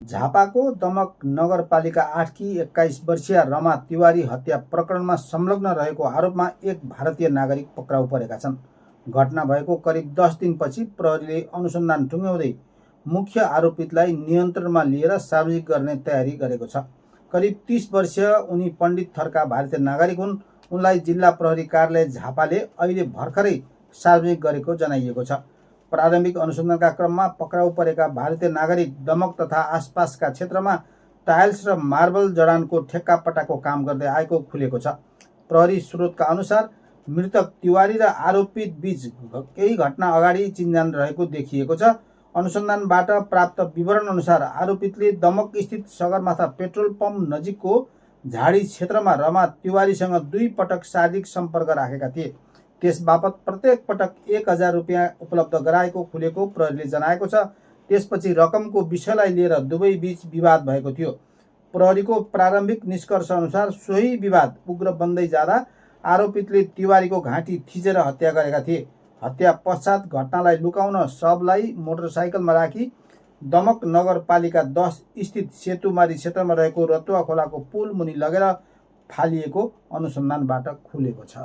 झापाको दमक नगरपालिका 8 की 21 वर्षीय रमा तिवारी हत्या प्रकरणमा संलग्न रहेको आरोपमा एक भारतीय नागरिक पक्राउ परेका छन्। घटना भएको करिब 10 दिनपछि प्रहरीले अनुसन्धान टुङ्ग्याउँदै मुख्य आरोपितलाई नियन्त्रणमा लिएर सार्वजनिक गर्ने तयारी गरेको छ। करिब 30 वर्षीय उनी पण्डित थरका भारतीय नागरिक हुन्। उनलाई जिल्ला प्रहरी कार्यालय झापाले अहिले भर्खरै सार्वजनिक गरेको जनाइएको छ। प्रारम्भिक अनुसन्धानका क्रममा पक्राउ परेका भारतीय नागरिक दमक तथा आसपासका क्षेत्रमा टाइल्स र मार्बल जडानको ठेक्कापट्टाको काम गर्दै आएको खुलेको छ। प्रहरी स्रोतका अनुसार मृतक तिवारी र आरोपित बीच केही घटना अगाडि चिन्जान रहेको देखिएको छ। अनुसन्धानबाट प्राप्त विवरण अनुसार आरोपितले दमक स्थित सगरमाथा पेट्रोल पम्प नजिकको झाडी क्षेत्रमा रमा तिवारीसँग 2 पटक शारीरिक सम्पर्क राखेका थिए। त्यसबापत प्रत्येक पटक 1000 रुपियाँ उपलब्ध गराएको खुलेको प्रहरीले जनाएको छ। त्यसपछि रकमको विषयलाई लिएर दुवै बीच विवाद भएको थियो। प्रहरीको प्रारम्भिक निष्कर्ष अनुसार सोही विवाद उग्र बन्दै जाँदा आरोपितले तिवारीको घाँटी थिचेर हत्या गरेका थिए। हत्या पश्चात घटनालाई लुकाउन शवलाई मोटरसाइकलमा राखी दमक नगरपालिका 10 स्थित सेतुमारी क्षेत्रमा रहेको रतुवा खोलाको पुल मुनि लगेर फालिएको अनुसन्धानबाट खुलेको छ।